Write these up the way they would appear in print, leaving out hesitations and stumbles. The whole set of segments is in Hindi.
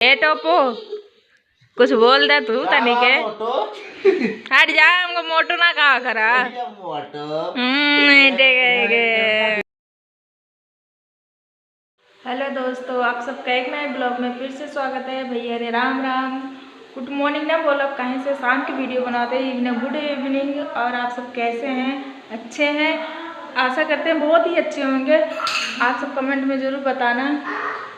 ए टोपो कुछ बोल दे तू तनी के हट जा। हमको मोटो ना कहा करा। हेलो दोस्तों, आप सबका एक नए ब्लॉग में फिर से स्वागत है। भैया रे राम राम, गुड मॉर्निंग ना बोलो, कहीं से शाम की वीडियो बनाते हैं। Good evening. और आप सब कैसे हैं? अच्छे हैं? आशा करते हैं बहुत ही अच्छे होंगे। आप सब कमेंट में ज़रूर बताना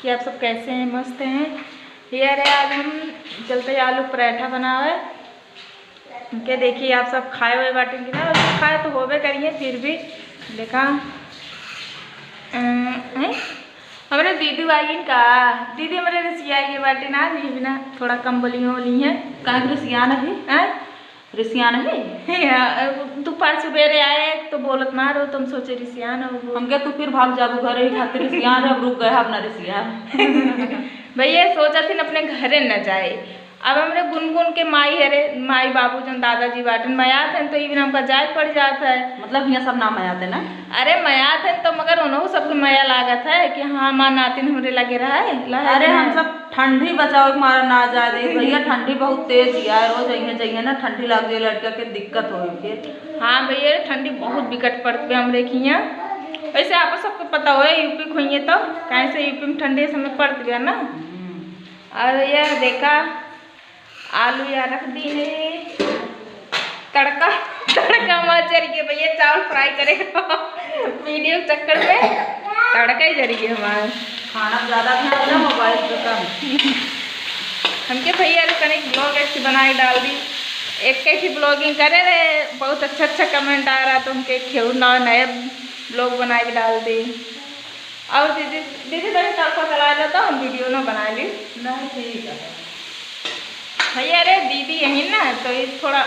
कि आप सब कैसे हैं, मस्त हैं। यार आज हम चलते आलू पराठा बनावे के देखिए। आप सब खाए हुए बाटेंगे ना, खाए तो होवे करिए, फिर भी देखा हमारे दीदी आई का दीदी हमारे रसिया ये बाटे ना भी बिना थोड़ा कम बोली है। कहाँ रसिया नहीं है? रिसिया नहीं दोपहर सवेरे आए तो बोलत ना रहो, तुम सोचे रिसियान हो हमके तो फिर भाग जाबू घरे ही खातिर रिसियान है। रुक गए अपना रिसिया भैया सोचा थी अपने घरे न जाए। अब हमरे गुनगुन के माई है रे, माई बाबू जन दादाजी बाटन मयात है तो इवन हमका जाए पड़ जाता है। मतलब यहाँ सब नाम मयात है ना? अरे मयात है तो मगर उन्होंने सबको मया लागत है कि हाँ माँ नातिन हमरे लगे रहा है। अरे हम सब ठंडी बचाओ मारा ना जाए दे भैया, ठंडी बहुत तेज है। रोज जाइए ना, ठंडी लग गई लड़का के दिक्कत हो फिर। हाँ भैया ठंडी बहुत विकट पड़ती है हमरे की यहाँ। वैसे आप सबको पता हो यूपी खोइए तो कहीं से यूपी में ठंडी समय पड़ती है ना। और यह देखा आलू या रख दी है तड़का मत जरिए भैया, चावल फ्राई करेगा वीडियो चक्कर में तड़का ही जरिए। हमारा खाना ज़्यादा ध्यान ना मोबाइल पे कम। हमके भैया कनेक ब्लॉग ऐसे बनाए डाल दी, एक कैसी ब्लॉगिंग करे रहे, बहुत अच्छा कमेंट आ रहा तो हमके खेल नए ब्लॉग बनाए डाल दी। और दीदी तो तड़का चला जाता हम वीडियो ना बना ली नहीं। ठीक है भैया अरे दीदी यही ना तो ये थोड़ा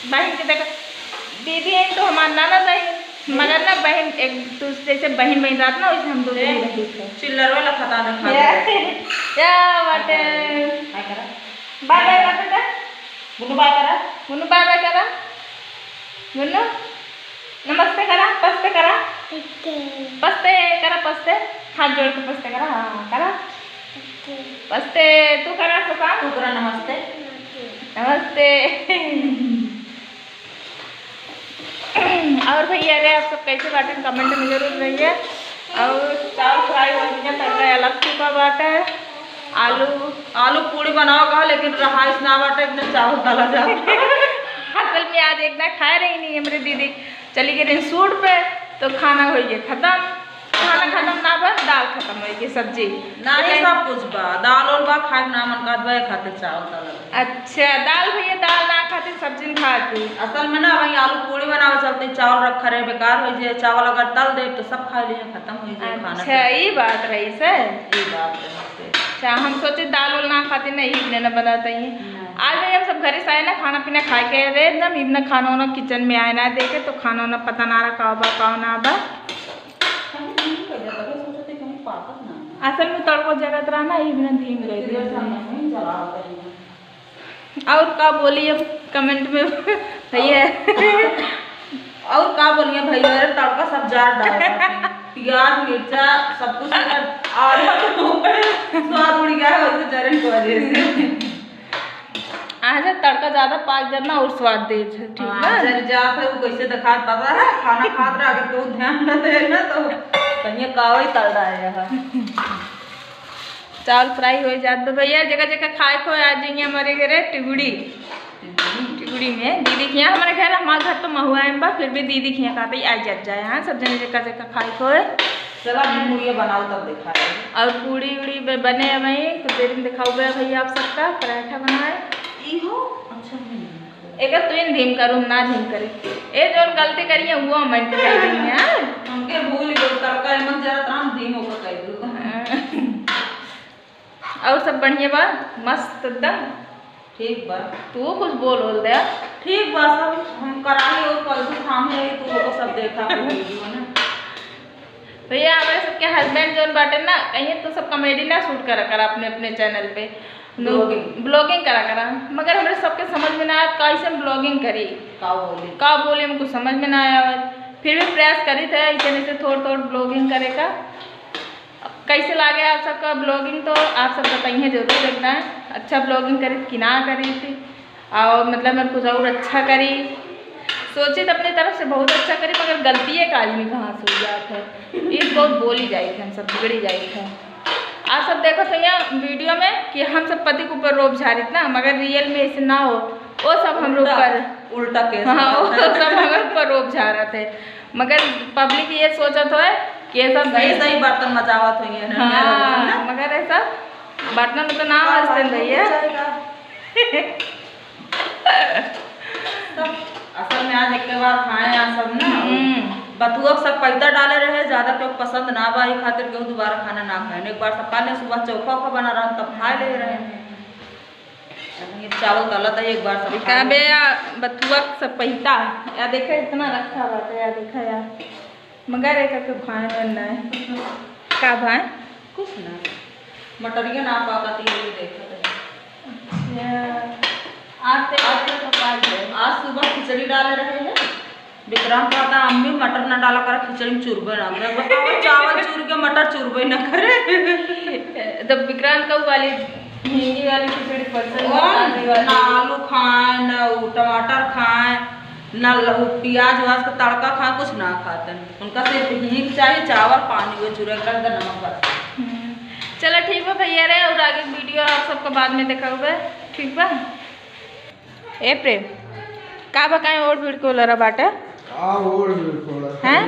बहन के देखा दीदी है तो हमारा नाना बहन मगर ना बहन एक दूसरे से बहन रात ना वैसे हम दोनों रही थे। चिल्लर वाला खता ना या बाटे बाय बाय कर बेटा। बुनु बाय करा, बुनु बाय बाय करा, बुनु नमस्ते करा, पस्ते करा, पस्ते करा, पस्ते हाथ जोड़ के पस्ते करा। हाँ करा पस्ते, तू करा सका, तू करा नमस्ते नमस्ते। और भैया अरे आप सब कैसे बाटे कमेंट में जरूर रहिए। और चावल फ्राई हो गया, तड़का अलग चुका बाटा है। आलू पूड़ी बनाओ कहा लेकिन रहा इतना बाटा इतने चावल डाला जाओ असल में आज एक ना खा रही नहीं है मेरी दीदी, चली गई सूट पे तो खाना हो गया खत्म। खाना खत्म ना बस दाल खत्म हो गई, सब्जी ना ये सब कुछ बा दाल और बा खाए ना मन का खाते चावल दाल। अच्छा दाल भैया दाल ना खाते सब्जी खाती। असल में ना वही आलू पूड़ी बनावे चलते चावल रखा रहे बेकार हो जाए, चावल अगर तल दे तो सब खा लिए खत्म हो जाए खाना। अच्छा ये बात रही से, ये बात है। अच्छा हम सोचे दाल वाल ना खाते नहीं न बनाते ही। आज भाई हम सब घरे से आए ना, खाना पीना खा के रहे एकदम इवन खाना वाना किचन में आए ना देखे तो खाना वाना पता ना रहा का ना बा। असल में तड़को जगत रहा ना इवन धीम गई। और का बोली अब कमेंट में भैया और का बोलिए भैया तड़का सब जार डाल प्याज मिर्चा सब कुछ स्वाद उड़ गया है वैसे जरन की वजह से। आज तड़का ज्यादा पाक जाना और स्वाद दे ठीक है जर जात है वो कैसे दिखा पता है खाना खात रहा अगर कोई ध्यान न दे ना तो कहीं कावई तल रहा है। चावल फ्राई हो जाते तो भैया जगह जगह खाए खो आ जाइए हमारे घर टिगुड़ी में दीदी के यहाँ हमारे घर हमारे घर तो महुआ है बा फिर भी दीदी के यहाँ खाते ही आ जाए। हाँ सब जगह जगह खाए खो चला पूड़ी बनाओ तब दिखा और पूड़ी उड़ी बने वही तो देर में दिखाओगे भैया आप सबका पराठा बनाए। एक तो इन धीम करूँ ना धीम करे ए जो गलती करिए वो मन के कह रही है हमके भूल गए तड़का मन जरा ताम धीम होकर कह दो। और सब बढ़िया बा मस्त एकदम ठीक बा। तू कुछ बोल दे ठीक बा सब हम कराही और कल से सामने तू लोग सब देखा ना भैया हमारे सबके हस्बैंड जो बाटे ना कहीं तो सब कॉमेडी ना शूट करा अपने अपने चैनल पे ब्लॉगिंग करा मगर हमारे सबके समझ में ना आया कैसे हम ब्लॉगिंग करी का बोले हमको समझ में ना आया। फिर भी प्रयास करी थे ऐसे थोड़ा ब्लॉगिंग करे का। कैसे लागे आप सबका ब्लॉगिंग, तो आप सब बताइए जरूर देखना है। अच्छा ब्लॉगिंग करी कि ना करी थी, और मतलब मैं कुछ और अच्छा करी सोची तो अपनी तरफ से बहुत अच्छा करी, मगर गलती है काज में कहाँ से हो जाता है, ये बहुत बोली जाए थे, हम सब बिगड़ी जाए थे। आप सब देखो तो यहाँ वीडियो में कि हम सब पति के ऊपर रोब झारित ना, मगर रियल में ऐसे ना हो, वो सब हम लोग पर उल्टा केस। हाँ, वो सब हमारे ऊपर रोब झारा थे, मगर पब्लिक ये सोचा तो है कि ये सब सही बर्तन मचावत हुई है। हाँ, मगर ऐसा बर्तन में तो ना मजते भैया। असल में आज एक बार खाए आज सब ना बथुआ सब पैदा डाले रहे, ज्यादा क्यों पसंद ना बाई खातिर क्यों दोबारा खाना ना खाए। एक बार सबका ने सुबह चौखा बना रहा तब खा ले रहे हैं। ये चावल गलत है, एक बार सब का बे बथुआ सब पैदा या देखा इतना रखा हुआ था, या देखा यार, मगर एक के भाई बनना है का भाई कुछ ना मटरिया ना पाती है देखा। आज सुबह खिचड़ी डाले रहे हैं। विक्रांत कहता अम्मी मटर ना डाला कर खिचड़ी में चूरबे ना करे, बताओ चावल चूर के मटर चूरबे ना करे। तो विक्रांत का वाली हिंदी वाली खिचड़ी पसंद है, ना आलू खाए ना टमाटर खाए ना प्याज व्याज का तड़का खाए, कुछ ना खाते हैं। उनका सिर्फ हींग चाहिए, चावल पानी वो चूरे कर दे नमक बस। चलो ठीक है भैया रे, और आगे वीडियो आप सबको बाद में देखा हुआ ठीक बा। ए प्रेम का बकाए और भीड़ को लरा बाटा हैं,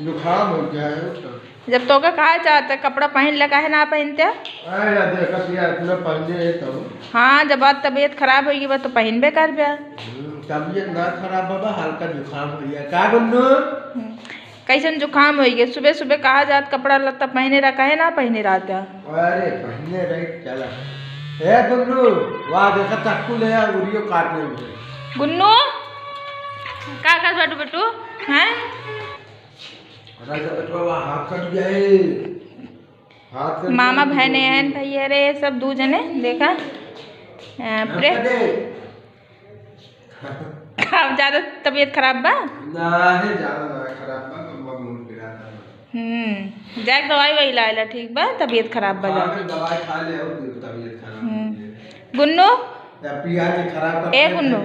जुकाम हो गया है तो। जब तो का कहा चाहता कपड़ा पहन लगा है ना पहनते पहने तो हाँ, जब बात तबीयत खराब होगी बा तो पहनबे कर बे। तबीयत ना खराब बाबा, हल्का जुकाम हो गया का बन्नू। कैसन जुकाम हो गया, सुबह सुबह कहा जात कपड़ा लत्ता पहने रखा है ना पहने रहता। अरे पहने रही चला ए गुन्नू, वाह देखा चाकू ले आ उरियो काटने में। गुन्नू का कर बाटू बेटू हैं, राजा बेटवा हाथ कट गया है, हाथ कट मामा बहने हैं भैया रे सब दू जने देखा प्रेम अब ज्यादा तबीयत खराब बा ना है, ज्यादा ना खराब बा, मम्मा मुंह गिरा था। जाके दवाई वही लाएला ठीक बा, तबीयत खराब बा जा दवाई खा ले और तबीयत खराब। गुन्नू या पिया के खराब ए गुन्नू,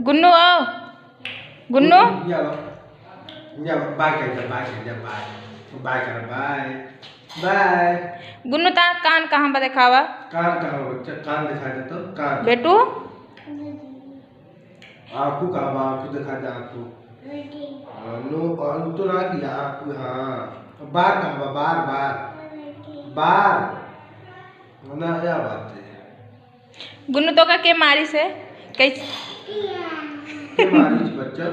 गुन्नू आओ गुन्नू, या बाय कर बाय गुन्नू ता कान कहाँ पर दिखावा, कान कहाँ बच्चा, कान दिखा दे तो कान बेटू, आँखों का आँखों दिखा दे आँखों नो और तो ना कि आँखों हाँ बार कहाँ बार बार बार ना क्या बात है। गुन्नू तो का के मारी से कैसे के मारी बच्चा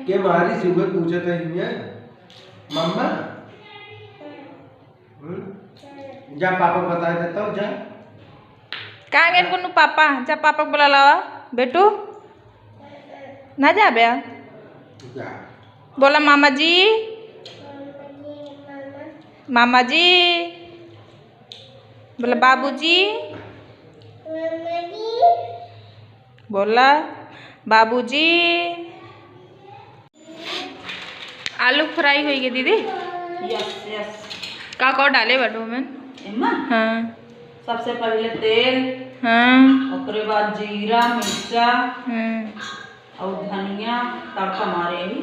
के मारी सुगर पूछे थे ये मम्मा जा पापा बता देता हूँ जा कहाँ गए गुन्नू पापा, जा पापा को बुला लावा बेटू ना जा बे, बोला मामा जी मामा जी, बोला बाबूजी बोला बाबूजी। आलू फ्राई हुई है दीदी, यस यस का कौ डाले बटो में हाँ, सबसे पहले तेल हाँ उसके बाद जीरा मिर्चा हाँ और धनिया तड़का मारे ही,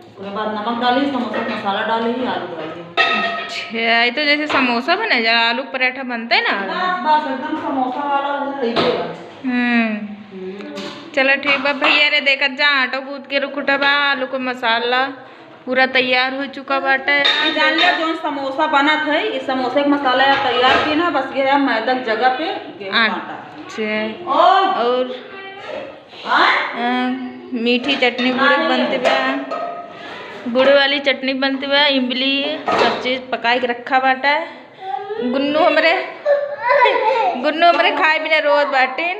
उसके बाद नमक डाली, समोसा मसाला डाले ही, आलू डाली। अच्छा ये तो जैसे समोसा बना जा, आलू पराठा बनता है ना बस बस एकदम समोसा वाला। चलो ठीक बा भैया रे, देखा जा आटो गूंद के रुकुटा बा, आलू को मसाला पूरा तैयार हो चुका बाटे। जान लिया जो समोसा बना था इस समोसे का मसाला तैयार किया ना, बस ये है मैदा जगह पे अच्छा और मीठी चटनी गुड़ बनते बा, गुड़ वाली चटनी बनती बा, इमली सब चीज़ पका के रखा बाटा। गुन्नू हमरे खाए बिना रोज बाटिन।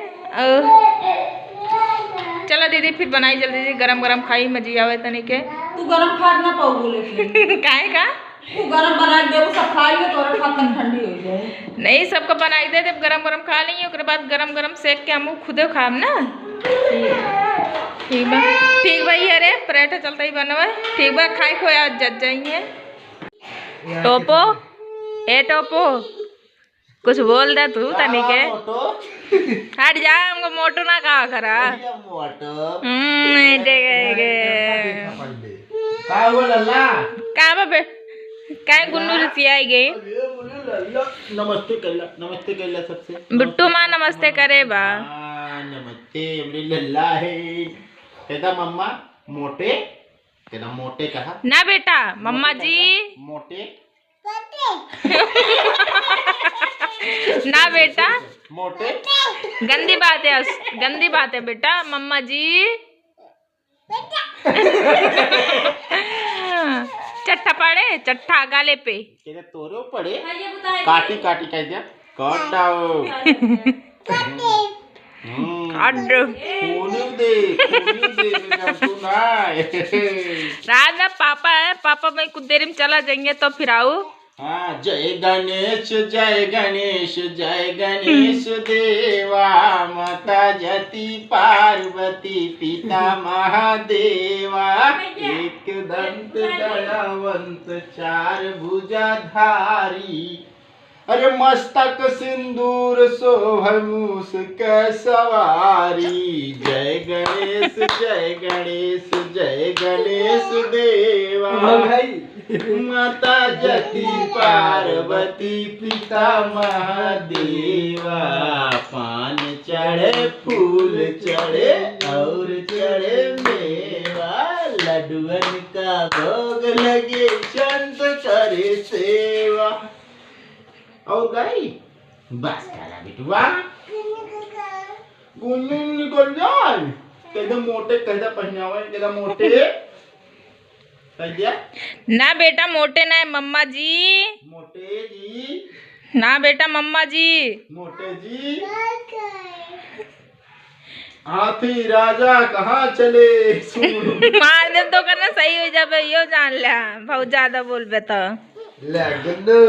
चलो दीदी फिर बनाई जल्दी से, गरम गरम खाई मजी आवे तनी के। तू गरम खा ना पाऊ लेकिन काहे का तू गरम बना दे, वो सब खा लियो तोरा खातर ठंडी हो जाए। नहीं सबको बनाई दे, जब गरम गरम खा लेंगे उसके बाद गरम गरम सेक के हम खुदे खाम ना। ठीक बा ठीक भाई, अरे पराठा चलता ही बनवा ठीक बा, खाई खोया जज जाइए। टोपो ए टोपो कुछ बोल दे तू तनी के हट जा हमको मोटो ना कहा करा कहाँ पे काय गुन्नू रिसियाई गई नमस्ते कैला सबसे बिट्टू माँ नमस्ते करे बा नमस्ते हमरे लल्ला है कहता मम्मा मोटे कहता मोटे कहा ना बेटा मम्मा जी मोटे ना बेटा मोटे गंदी बात है बेटा मम्मा जी चट्टा पड़े चट्टा गाले पे कहते तोरे पड़े काटी काटी कह दिया काट डाओ रात में पापा है पापा मैं कुछ देर में चला जाएंगे तो फिर आओ हाँ जय गणेश देवा माता जति पार्वती पिता महादेवा एक दंत दयावंत चार भुजाधारी अरे मस्तक सिंदूर शोभा मूस के सवारी जय गणेश देवा माता जति पार्वती पिता महादेवा पान चढ़े फूल चढ़े और चढ़े मेवा लड्डुअन का भोग लगे संत करे सेवा और गई बस करा बिटुआ गुन्नू निकल जाए कहदा मोटे कहदा पहनावे कहदा मोटे कह दिया ना बेटा मोटे ना मम्मा जी मोटे जी ना बेटा मम्मा जी मोटे जी हाथी राजा कहाँ चले मार दे तो करना सही हो जाए यो जान लिया बहुत ज्यादा बोल बे तो ले गुन्नू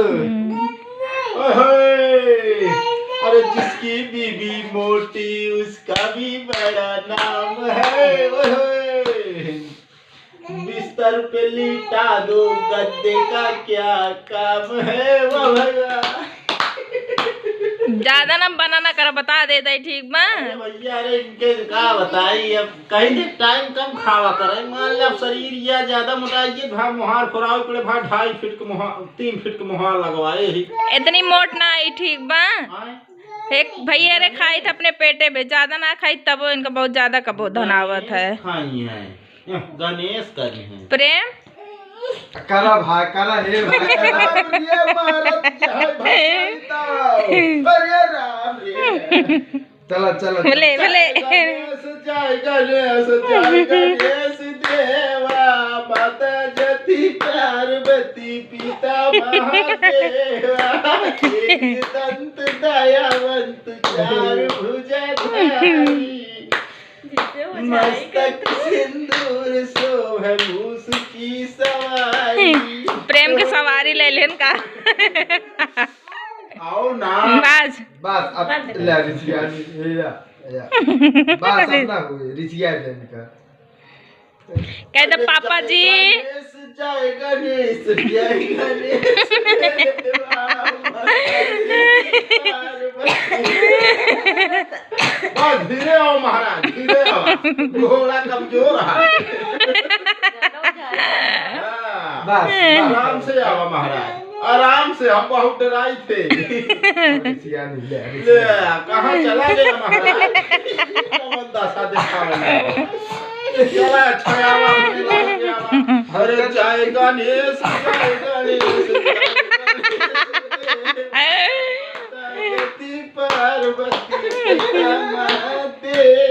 अरे जिसकी बीबी मोटी उसका भी बड़ा नाम है बिस्तर पे लिटा दो गद्दे का क्या काम है वो भैया ज्यादा ना बनाना कर बता देता है ठीक बा भैया अरे इनके क्या बताई अब कहीं से टाइम कम खावा करे मान ले अब शरीर या ज्यादा मोटाई भाई मुहार फुराव पड़े भाई 2.5 फीट के मुहार 3 फीट के मुहार लगवाए ही इतनी मोट ना आई ठीक बा एक भैया रे खाई थे अपने पेटे में ज्यादा ना खाई तब इनका बहुत ज्यादा कबो धनावत है खाई है गणेश करी है प्रेम करा भाई करा हे भाई ये भारत जय भगवंता अरे राम रे चला चला भले भले गणेश देवा माता जति पार्वती पिता महादेवा एक दंत दयावंत चार भुजाधारी मस्तक सिंदूर शोभा मूस की सवारी प्रेम की सवारी ले लेन का आओ ना बस बस अब ले रिसिया या बस अब ना हुए रिसिया देने का कह दे पापा जी जय गणेश बस धीरे आओ महाराज धीरे आओ घोड़ा कमजोर है बस आराम से आओ महाराज आराम से हम बहुत डराई थे रिसिया नहीं ले कहाँ चला गया महाराज कौन दशा दिखा चला छायावा हरे जय गणेश पार्वती महादेव